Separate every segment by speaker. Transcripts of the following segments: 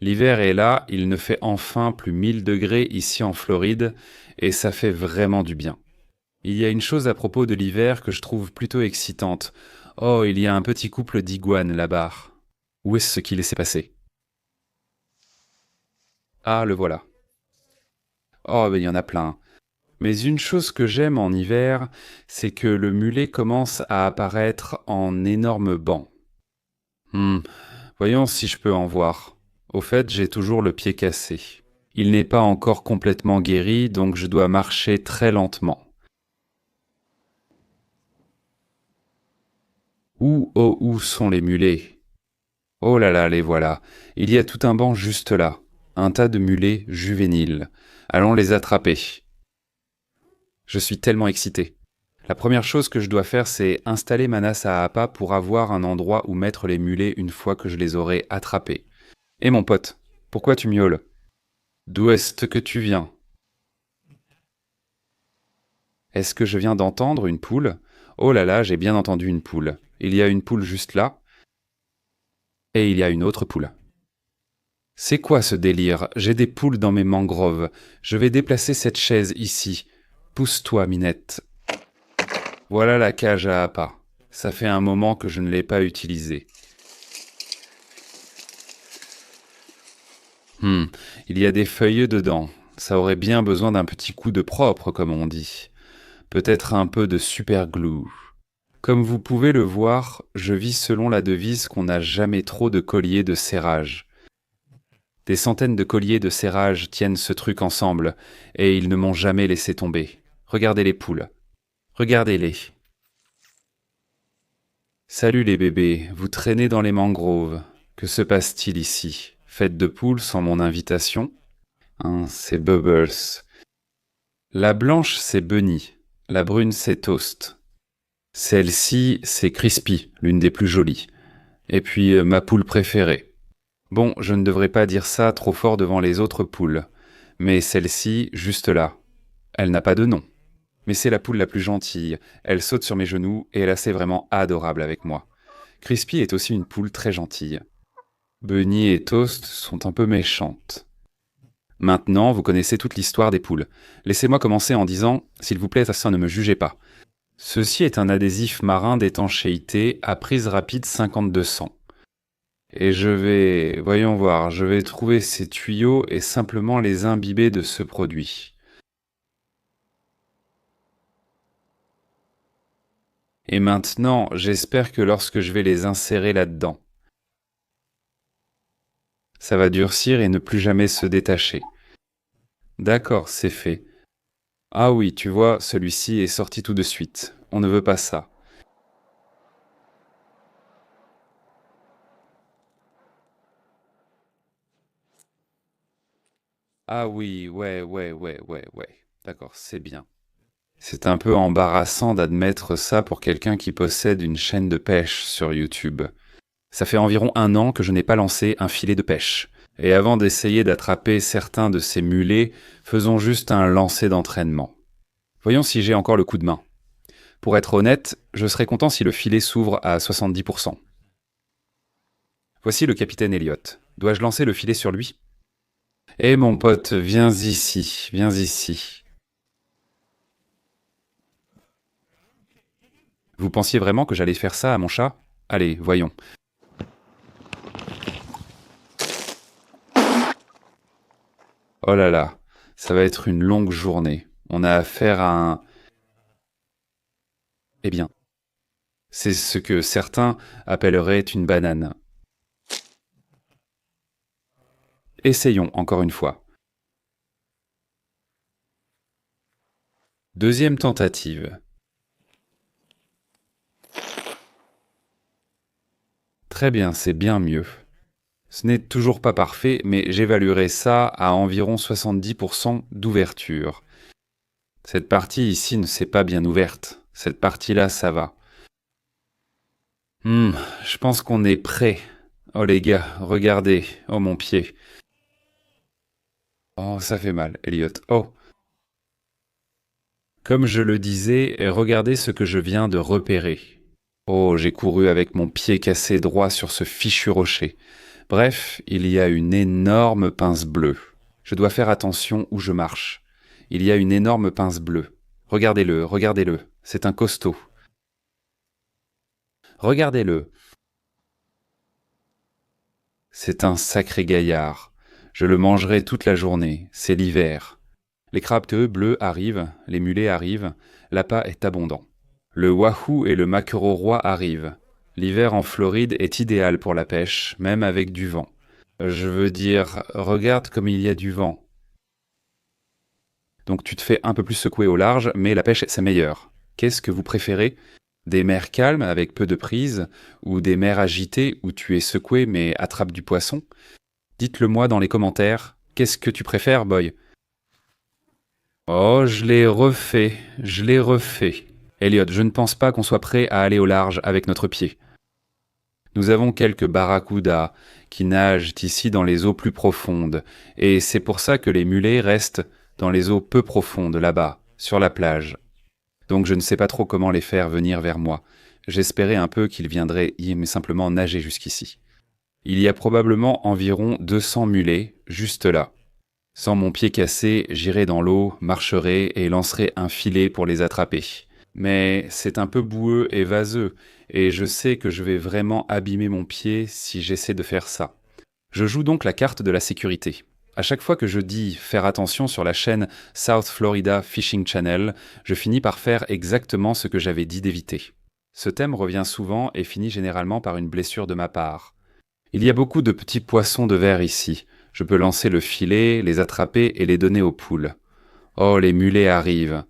Speaker 1: L'hiver est là, il ne fait enfin plus 1000 degrés ici en Floride, et ça fait vraiment du bien. Il y a une chose à propos de l'hiver que je trouve plutôt excitante. Oh, il y a un petit couple d'iguanes là-bas. Où est-ce qu'il laissait passer? Ah, le voilà. Oh, ben il y en a plein. Mais une chose que j'aime en hiver, c'est que le mulet commence à apparaître en énormes bancs. Hmm, voyons si je peux en voir. Au fait, j'ai toujours le pied cassé. Il n'est pas encore complètement guéri, donc je dois marcher très lentement. Où sont les mulets? Oh là là, les voilà. Il y a tout un banc juste là. Un tas de mulets juvéniles. Allons les attraper. Je suis tellement excité. La première chose que je dois faire, c'est installer ma nasse à appât pour avoir un endroit où mettre les mulets une fois que je les aurai attrapés. Et mon pote, pourquoi tu miaules? D'où est-ce que tu viens? Est-ce que je viens d'entendre une poule? Oh là là, j'ai bien entendu une poule. Il y a une poule juste là, et il y a une autre poule. C'est quoi ce délire? J'ai des poules dans mes mangroves. Je vais déplacer cette chaise ici. Pousse-toi, Minette. Voilà la cage à appât. Ça fait un moment que je ne l'ai pas utilisée. Hmm, il y a des feuilleux dedans. Ça aurait bien besoin d'un petit coup de propre, comme on dit. Peut-être un peu de super glue. Comme vous pouvez le voir, je vis selon la devise qu'on n'a jamais trop de colliers de serrage. Des centaines de colliers de serrage tiennent ce truc ensemble, et ils ne m'ont jamais laissé tomber. Regardez les poules. Regardez-les. Salut les bébés, vous traînez dans les mangroves. Que se passe-t-il ici? Fête de poule sans mon invitation? Hein, c'est Bubbles. La blanche, c'est Bunny. La brune, c'est Toast. Celle-ci, c'est Crispy, l'une des plus jolies. Et puis, ma poule préférée. Bon, je ne devrais pas dire ça trop fort devant les autres poules. Mais celle-ci, juste là, elle n'a pas de nom. Mais c'est la poule la plus gentille. Elle saute sur mes genoux et elle est assez vraiment adorable avec moi. Crispy est aussi une poule très gentille. Bunny et Toast sont un peu méchantes. Maintenant, vous connaissez toute l'histoire des poules. Laissez-moi commencer en disant, s'il vous plaît, ça ne me jugez pas. Ceci est un adhésif marin d'étanchéité à prise rapide 5200. Et voyons voir, je vais trouver ces tuyaux et simplement les imbiber de ce produit. Et maintenant, j'espère que lorsque je vais les insérer là-dedans, ça va durcir et ne plus jamais se détacher. D'accord, c'est fait. Ah oui, tu vois, celui-ci est sorti tout de suite. On ne veut pas ça. Ah oui, ouais. D'accord, c'est bien. C'est un peu embarrassant d'admettre ça pour quelqu'un qui possède une chaîne de pêche sur YouTube. Ça fait environ 1 an que je n'ai pas lancé un filet de pêche. Et avant d'essayer d'attraper certains de ces mulets, faisons juste un lancer d'entraînement. Voyons si j'ai encore le coup de main. Pour être honnête, je serais content si le filet s'ouvre à 70%. Voici le capitaine Elliot. Dois-je lancer le filet sur lui? Eh mon pote, viens ici, viens ici. Vous pensiez vraiment que j'allais faire ça à mon chat? Allez, voyons. Oh là là, ça va être une longue journée. On a affaire à un... Eh bien, c'est ce que certains appelleraient une banane. Essayons encore une fois. Deuxième tentative. Très bien, c'est bien mieux. Ce n'est toujours pas parfait, mais j'évaluerai ça à environ 70% d'ouverture. Cette partie ici ne s'est pas bien ouverte. Cette partie-là, ça va. Je pense qu'on est prêt. Oh les gars, regardez. Oh mon pied. Oh, ça fait mal, Elliot. Oh. Comme je le disais, regardez ce que je viens de repérer. Oh, j'ai couru avec mon pied cassé droit sur ce fichu rocher. Bref, il y a une énorme pince bleue. Je dois faire attention où je marche. Il y a une énorme pince bleue. Regardez-le, regardez-le. C'est un costaud. Regardez-le. C'est un sacré gaillard. Je le mangerai toute la journée. C'est l'hiver. Les crapeteux bleus arrivent, les mulets arrivent, l'appât est abondant. Le wahoo et le maquereau roi arrivent. L'hiver en Floride est idéal pour la pêche, même avec du vent. Je veux dire, regarde comme il y a du vent. Donc tu te fais un peu plus secouer au large, mais la pêche, c'est meilleur. Qu'est-ce que vous préférez? Des mers calmes avec peu de prise, ou des mers agitées où tu es secoué mais attrapes du poisson? Dites-le moi dans les commentaires. Qu'est-ce que tu préfères, boy? Oh, je l'ai refait, je l'ai refait. Elliot, je ne pense pas qu'on soit prêt à aller au large avec notre pied. Nous avons quelques barracudas qui nagent ici dans les eaux plus profondes, et c'est pour ça que les mulets restent dans les eaux peu profondes là-bas, sur la plage. Donc je ne sais pas trop comment les faire venir vers moi. J'espérais un peu qu'ils viendraient mais simplement nager jusqu'ici. Il y a probablement environ 200 mulets, juste là. Sans mon pied cassé, j'irai dans l'eau, marcherai et lancerai un filet pour les attraper. Mais c'est un peu boueux et vaseux, et je sais que je vais vraiment abîmer mon pied si j'essaie de faire ça. Je joue donc la carte de la sécurité. À chaque fois que je dis faire attention sur la chaîne South Florida Fishing Channel, je finis par faire exactement ce que j'avais dit d'éviter. Ce thème revient souvent et finit généralement par une blessure de ma part. Il y a beaucoup de petits poissons de verre ici. Je peux lancer le filet, les attraper et les donner aux poules. Oh, les mulets arrivent.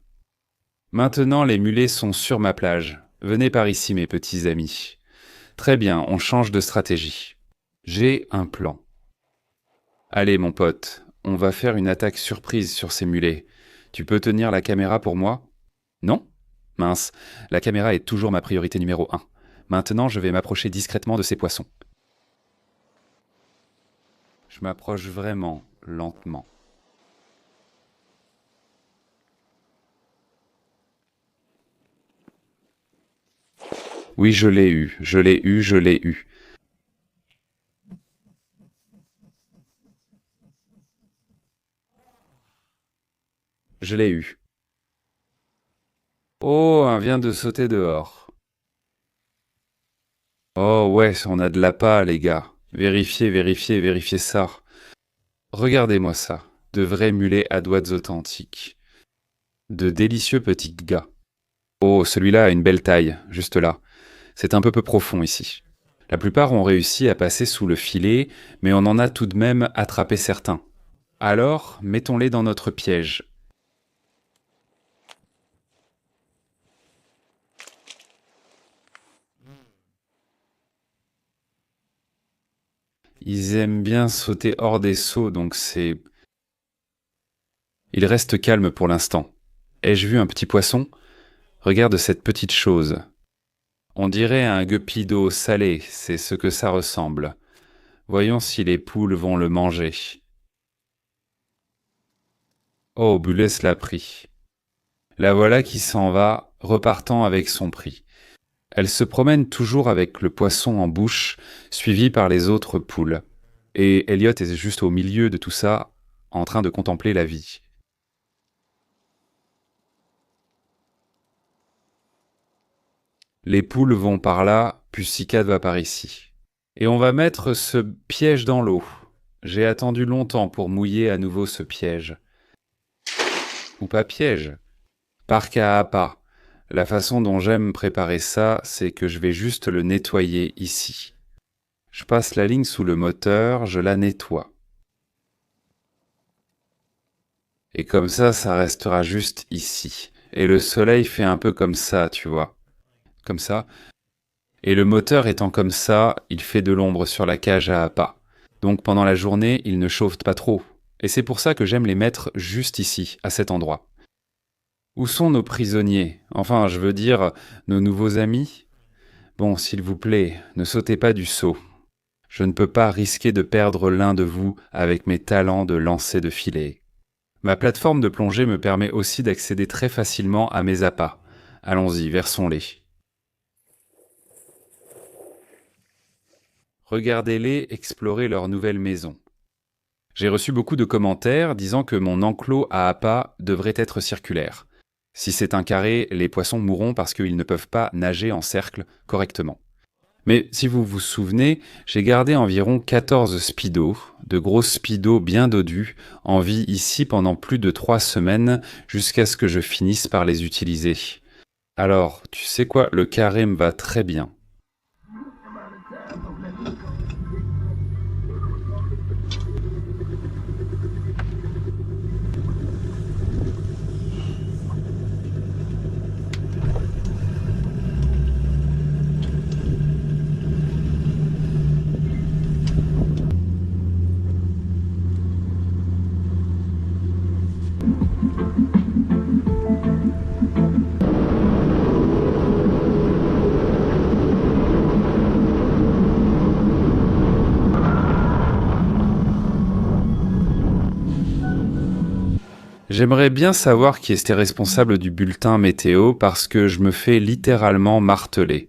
Speaker 1: Maintenant, les mulets sont sur ma plage. Venez par ici, mes petits amis. Très bien, on change de stratégie. J'ai un plan. Allez, mon pote, on va faire une attaque surprise sur ces mulets. Tu peux tenir la caméra pour moi? Non? Mince, la caméra est toujours ma priorité numéro 1. Maintenant, je vais m'approcher discrètement de ces poissons. Je m'approche vraiment lentement. Oui, je l'ai eu, je l'ai eu, je l'ai eu. Je l'ai eu. Oh, un vient de sauter dehors. Oh ouais, on a de l'appât, les gars. Vérifiez, vérifiez, vérifiez ça. Regardez-moi ça. De vrais mulets à doigts authentiques. De délicieux petits gars. Oh, celui-là a une belle taille, juste là. C'est un peu profond ici. La plupart ont réussi à passer sous le filet, mais on en a tout de même attrapé certains. Alors, mettons-les dans notre piège. Ils aiment bien sauter hors des seaux, donc c'est... Ils restent calmes pour l'instant. Ai-je vu un petit poisson? Regarde cette petite chose. On dirait un guppy d'eau salée, c'est ce que ça ressemble. Voyons si les poules vont le manger. Oh, Bulès l'a pris. La voilà qui s'en va, repartant avec son prix. Elle se promène toujours avec le poisson en bouche, suivie par les autres poules. Et Elliot est juste au milieu de tout ça, en train de contempler la vie. Les poules vont par là, Pussycat va par ici. Et on va mettre ce piège dans l'eau. J'ai attendu longtemps pour mouiller à nouveau ce piège. Ou pas piège. Parc à appât. La façon dont j'aime préparer ça, c'est que je vais juste le nettoyer ici. Je passe la ligne sous le moteur, je la nettoie. Et comme ça restera juste ici. Et le soleil fait un peu comme ça, tu vois. Comme ça. Et le moteur étant comme ça, il fait de l'ombre sur la cage à appât. Donc pendant la journée, il ne chauffe pas trop. Et c'est pour ça que j'aime les mettre juste ici, à cet endroit. Où sont nos prisonniers? Enfin, je veux dire, nos nouveaux amis? Bon, s'il vous plaît, ne sautez pas du seau. Je ne peux pas risquer de perdre l'un de vous avec mes talents de lancer de filet. Ma plateforme de plongée me permet aussi d'accéder très facilement à mes appâts. Allons-y, versons-les. Regardez-les explorer leur nouvelle maison. J'ai reçu beaucoup de commentaires disant que mon enclos à appât devrait être circulaire. Si c'est un carré, les poissons mourront parce qu'ils ne peuvent pas nager en cercle correctement. Mais si vous vous souvenez, j'ai gardé environ 14 speedos, de gros speedos bien dodus, en vie ici pendant plus de 3 semaines jusqu'à ce que je finisse par les utiliser. Alors, tu sais quoi, le carré me va très bien. J'aimerais bien savoir qui était responsable du bulletin météo parce que je me fais littéralement marteler.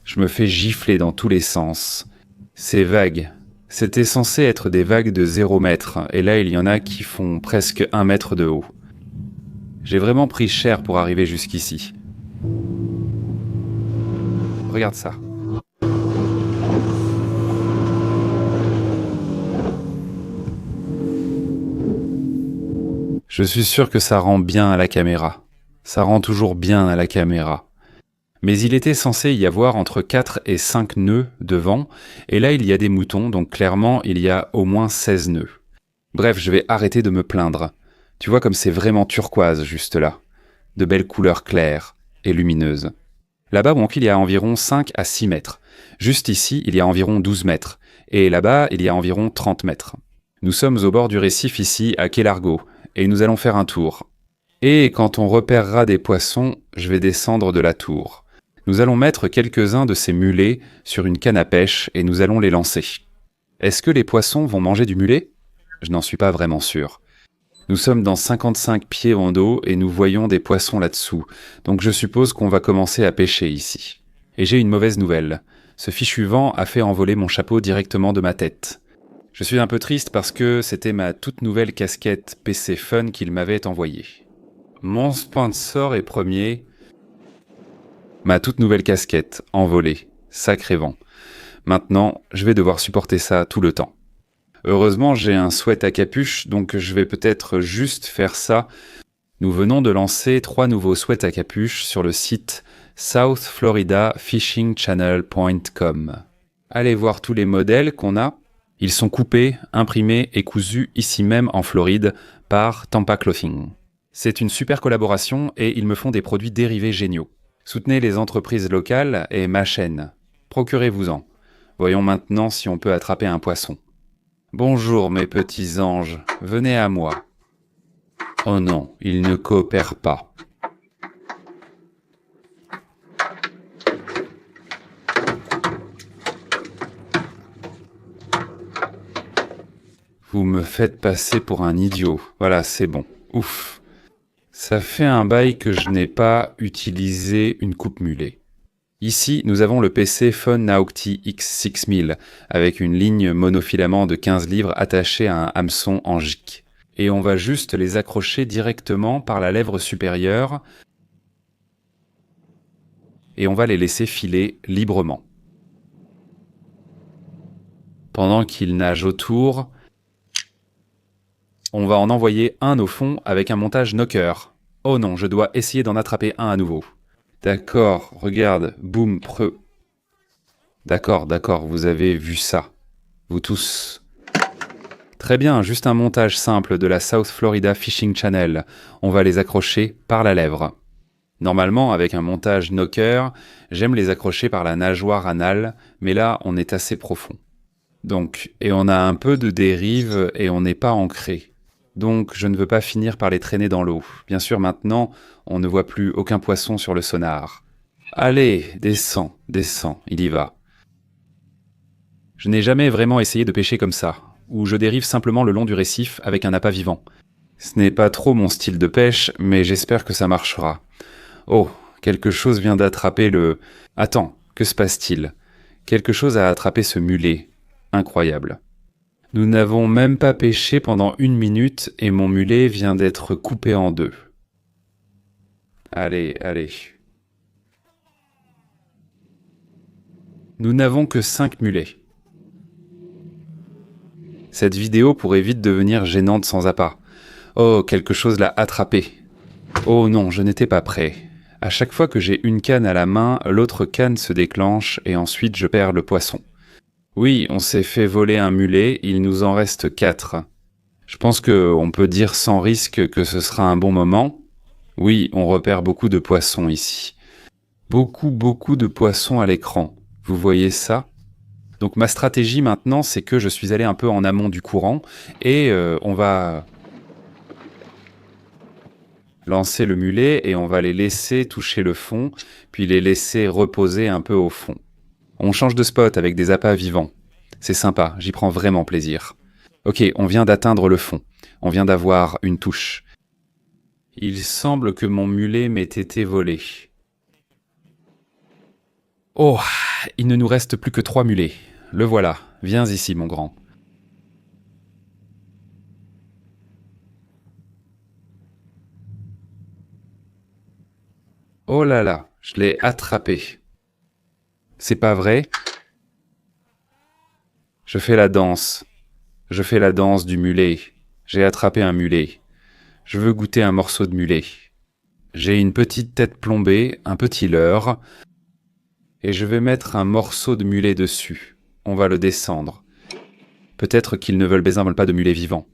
Speaker 1: Je me fais gifler dans tous les sens. C'est vague. C'était censé être des vagues de 0 mètre, et là il y en a qui font presque 1 mètre de haut. J'ai vraiment pris cher pour arriver jusqu'ici. Regarde ça. Je suis sûr que ça rend bien à la caméra. Ça rend toujours bien à la caméra. Mais il était censé y avoir entre 4 et 5 nœuds de vent, et là il y a des moutons, donc clairement il y a au moins 16 nœuds. Bref, je vais arrêter de me plaindre. Tu vois comme c'est vraiment turquoise juste là. De belles couleurs claires et lumineuses. Là-bas, donc, il y a environ 5 à 6 mètres. Juste ici, il y a environ 12 mètres. Et là-bas, il y a environ 30 mètres. Nous sommes au bord du récif ici, à Quai Largo, et nous allons faire un tour. Et quand on repérera des poissons, je vais descendre de la tour. Nous allons mettre quelques-uns de ces mulets sur une canne à pêche et nous allons les lancer. Est-ce que les poissons vont manger du mulet ? Je n'en suis pas vraiment sûr. Nous sommes dans 55 pieds en eau et nous voyons des poissons là-dessous, donc je suppose qu'on va commencer à pêcher ici. Et j'ai une mauvaise nouvelle. Ce fichu vent a fait envoler mon chapeau directement de ma tête. Je suis un peu triste parce que c'était ma toute nouvelle casquette PC Fun qu'il m'avait envoyée. Mon sponsor est premier. Ma toute nouvelle casquette, envolée. Sacré vent. Maintenant, je vais devoir supporter ça tout le temps. Heureusement, j'ai un sweat à capuche, donc je vais peut-être juste faire ça. Nous venons de lancer 3 nouveaux sweats à capuche sur le site southfloridafishingchannel.com. Allez voir tous les modèles qu'on a. Ils sont coupés, imprimés et cousus ici même en Floride par Tampa Clothing. C'est une super collaboration et ils me font des produits dérivés géniaux. Soutenez les entreprises locales et ma chaîne. Procurez-vous-en. Voyons maintenant si on peut attraper un poisson. Bonjour mes petits anges, venez à moi. Oh non, ils ne coopèrent pas. Vous me faites passer pour un idiot. Voilà, c'est bon. Ouf. Ça fait un bail que je n'ai pas utilisé une coupe mulet. Ici, nous avons le PC Fun Naughty X6000 avec une ligne monofilament de 15 livres attachée à un hameçon en gic. Et on va juste les accrocher directement par la lèvre supérieure et on va les laisser filer librement. Pendant qu'ils nagent autour, on va en envoyer un au fond avec un montage knocker. Oh non, je dois essayer d'en attraper un à nouveau. D'accord, regarde, boum, preux. D'accord, vous avez vu ça. Vous tous. Très bien, juste un montage simple de la South Florida Fishing Channel. On va les accrocher par la lèvre. Normalement, avec un montage knocker, j'aime les accrocher par la nageoire anale, mais là, on est assez profond. Donc, et on a un peu de dérive et on n'est pas ancré. Donc, je ne veux pas finir par les traîner dans l'eau. Bien sûr, maintenant, on ne voit plus aucun poisson sur le sonar. Allez, descends, il y va. Je n'ai jamais vraiment essayé de pêcher comme ça, où je dérive simplement le long du récif avec un appât vivant. Ce n'est pas trop mon style de pêche, mais j'espère que ça marchera. Oh, quelque chose vient d'attraper le... Attends, que se passe-t-il ? Quelque chose a attrapé ce mulet. Incroyable. Nous n'avons même pas pêché pendant 1 minute et mon mulet vient d'être coupé en deux. Allez, allez. Nous n'avons que 5 mulets. Cette vidéo pourrait vite devenir gênante sans appât. Oh, quelque chose l'a attrapé. Oh non, je n'étais pas prêt. À chaque fois que j'ai une canne à la main, l'autre canne se déclenche et ensuite je perds le poisson. Oui, on s'est fait voler un mulet, il nous en reste 4. Je pense qu'on peut dire sans risque que ce sera un bon moment. Oui, on repère beaucoup de poissons ici. Beaucoup de poissons à l'écran. Vous voyez ça? Donc ma stratégie maintenant, c'est que je suis allé un peu en amont du courant et on va lancer le mulet et on va les laisser toucher le fond, puis les laisser reposer un peu au fond. On change de spot avec des appâts vivants. C'est sympa, j'y prends vraiment plaisir. Ok, on vient d'atteindre le fond. On vient d'avoir une touche. Il semble que mon mulet m'ait été volé. Oh, il ne nous reste plus que 3 mulets. Le voilà, viens ici mon grand. Oh là là, je l'ai attrapé. C'est pas vrai? Je fais la danse. Je fais la danse du mulet. J'ai attrapé un mulet. Je veux goûter un morceau de mulet. J'ai une petite tête plombée, un petit leurre, et je vais mettre un morceau de mulet dessus. On va le descendre. Peut-être qu'ils ne veulent pas de mulet vivant.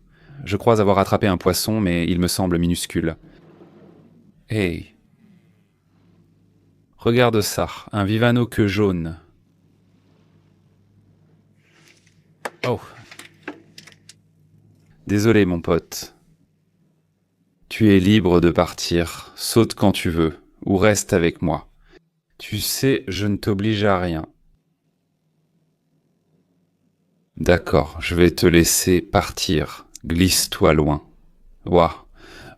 Speaker 1: Je crois avoir attrapé un poisson, mais il me semble minuscule. Hey, regarde ça, un vivano queue jaune. Oh, désolé mon pote. Tu es libre de partir, saute quand tu veux, ou reste avec moi. Tu sais, je ne t'oblige à rien. D'accord, je vais te laisser partir. Glisse-toi loin. Ouah,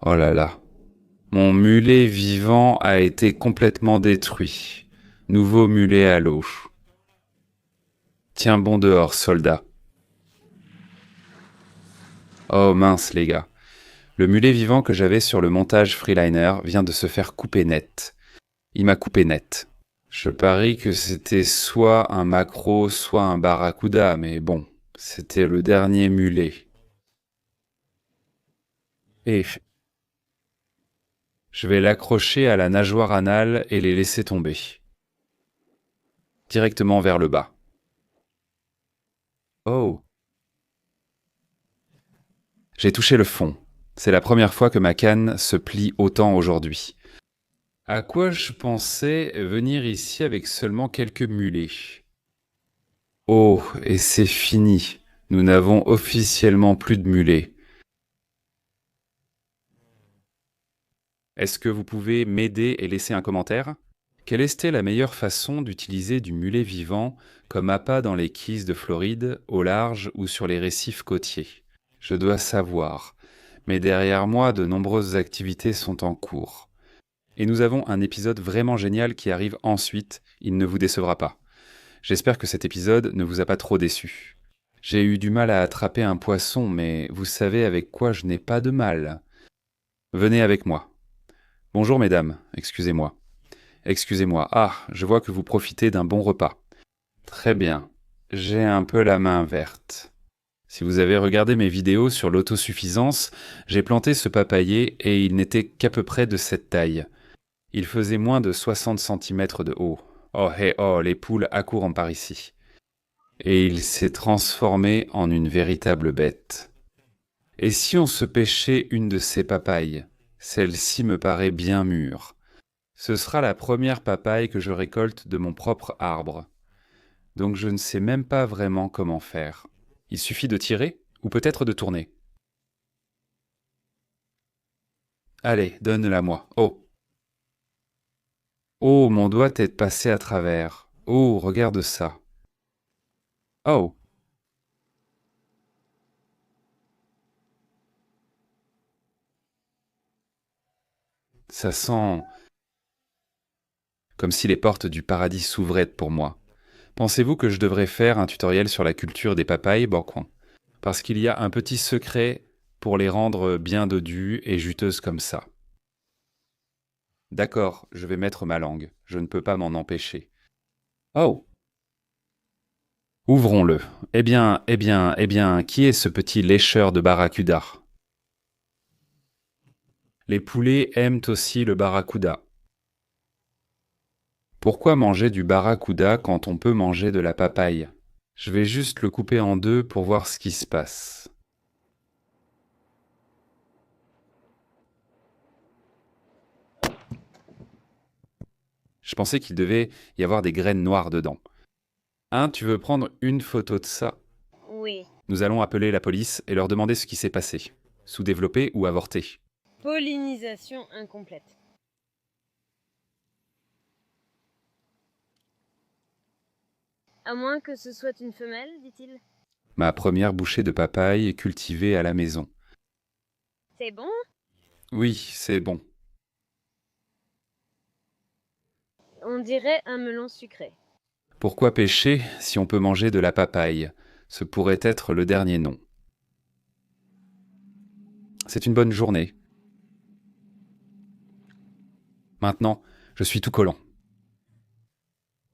Speaker 1: oh là là. Mon mulet vivant a été complètement détruit. Nouveau mulet à l'eau. Tiens bon dehors, soldat. Oh mince les gars. Le mulet vivant que j'avais sur le montage Freeliner vient de se faire couper net. Il m'a coupé net. Je parie que c'était soit un maquereau, soit un barracuda, mais bon, c'était le dernier mulet. Et je vais l'accrocher à la nageoire anale et les laisser tomber. Directement vers le bas. Oh, j'ai touché le fond. C'est la première fois que ma canne se plie autant aujourd'hui. À quoi je pensais venir ici avec seulement quelques mulets? Oh, et c'est fini. Nous n'avons officiellement plus de mulets. Est-ce que vous pouvez m'aider et laisser un commentaire? Quelle était la meilleure façon d'utiliser du mulet vivant comme appât dans les quays de Floride, au large ou sur les récifs côtiers? Je dois savoir, mais derrière moi, de nombreuses activités sont en cours. Et nous avons un épisode vraiment génial qui arrive ensuite, il ne vous décevra pas. J'espère que cet épisode ne vous a pas trop déçu. J'ai eu du mal à attraper un poisson, mais vous savez avec quoi je n'ai pas de mal. Venez avec moi. Bonjour mesdames, excusez-moi. Excusez-moi, ah, je vois que vous profitez d'un bon repas. Très bien, j'ai un peu la main verte. Si vous avez regardé mes vidéos sur l'autosuffisance, j'ai planté ce papayer et il n'était qu'à peu près de cette taille. Il faisait moins de 60 centimètres de haut. Oh hé oh, les poules accourent par ici. Et il s'est transformé en une véritable bête. Et si on se pêchait une de ces papayes? Celle-ci me paraît bien mûre. Ce sera la première papaye que je récolte de mon propre arbre. Donc je ne sais même pas vraiment comment faire. Il suffit de tirer ou peut-être de tourner. Allez, donne-la moi. Oh. Oh, mon doigt est passé à travers. Oh, regarde ça. Oh. Ça sent comme si les portes du paradis s'ouvraient pour moi. Pensez-vous que je devrais faire un tutoriel sur la culture des papayes, Borcoin? Parce qu'il y a un petit secret pour les rendre bien dodues et juteuses comme ça. D'accord, je vais mettre ma langue. Je ne peux pas m'en empêcher. Oh! Ouvrons-le. Qui est ce petit lécheur de barracuda? Les poulets aiment aussi le barracuda. Pourquoi manger du barracuda quand on peut manger de la papaye? Je vais juste le couper en deux pour voir ce qui se passe. Je pensais qu'il devait y avoir des graines noires dedans. Tu veux prendre une photo de ça?
Speaker 2: Oui.
Speaker 1: Nous allons appeler la police et leur demander ce qui s'est passé. Sous-développé ou avorté?
Speaker 2: Pollinisation incomplète. À moins que ce soit une femelle, dit-il.
Speaker 1: Ma première bouchée de papaye cultivée à la maison.
Speaker 2: C'est bon?
Speaker 1: Oui, c'est bon.
Speaker 2: On dirait un melon sucré.
Speaker 1: Pourquoi pêcher si on peut manger de la papaye? Ce pourrait être le dernier nom. C'est une bonne journée. Maintenant, je suis tout collant.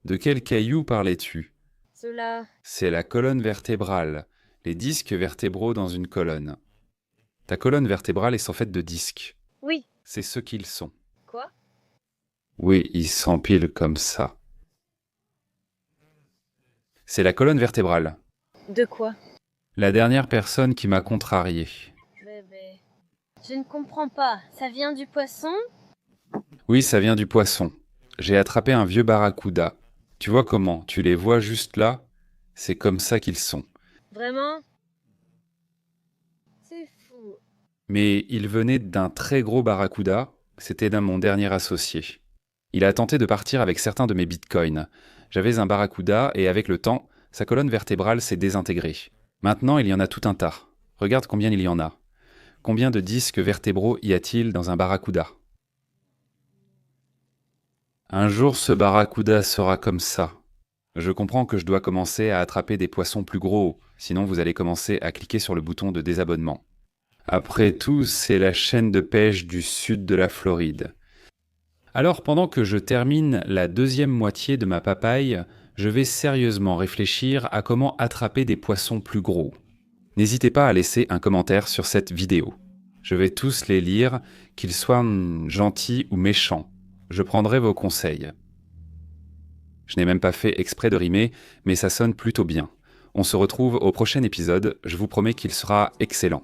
Speaker 1: De quel caillou parlais-tu?
Speaker 2: Cela...
Speaker 1: C'est la colonne vertébrale, les disques vertébraux dans une colonne. Ta colonne vertébrale est en fait de disques.
Speaker 2: Oui.
Speaker 1: C'est ce qu'ils sont.
Speaker 2: Quoi?
Speaker 1: Oui, ils s'empilent comme ça. C'est la colonne vertébrale.
Speaker 2: De quoi?
Speaker 1: La dernière personne qui m'a contrarié.
Speaker 2: Bébé... Je ne comprends pas. Ça vient du poisson?
Speaker 1: Oui, ça vient du poisson. J'ai attrapé un vieux barracuda. Tu vois comment? Tu les vois juste là? C'est comme ça qu'ils sont.
Speaker 2: Vraiment? C'est fou.
Speaker 1: Mais il venait d'un très gros barracuda. C'était d'un mon dernier associé. Il a tenté de partir avec certains de mes bitcoins. J'avais un barracuda et avec le temps, sa colonne vertébrale s'est désintégrée. Maintenant, il y en a tout un tas. Regarde combien il y en a. Combien de disques vertébraux y a-t-il dans un barracuda? Un jour, ce barracuda sera comme ça. Je comprends que je dois commencer à attraper des poissons plus gros, sinon vous allez commencer à cliquer sur le bouton de désabonnement. Après tout, c'est la chaîne de pêche du sud de la Floride. Alors, pendant que je termine la deuxième moitié de ma papaye, je vais sérieusement réfléchir à comment attraper des poissons plus gros. N'hésitez pas à laisser un commentaire sur cette vidéo. Je vais tous les lire, qu'ils soient gentils ou méchants. Je prendrai vos conseils. Je n'ai même pas fait exprès de rimer, mais ça sonne plutôt bien. On se retrouve au prochain épisode, je vous promets qu'il sera excellent.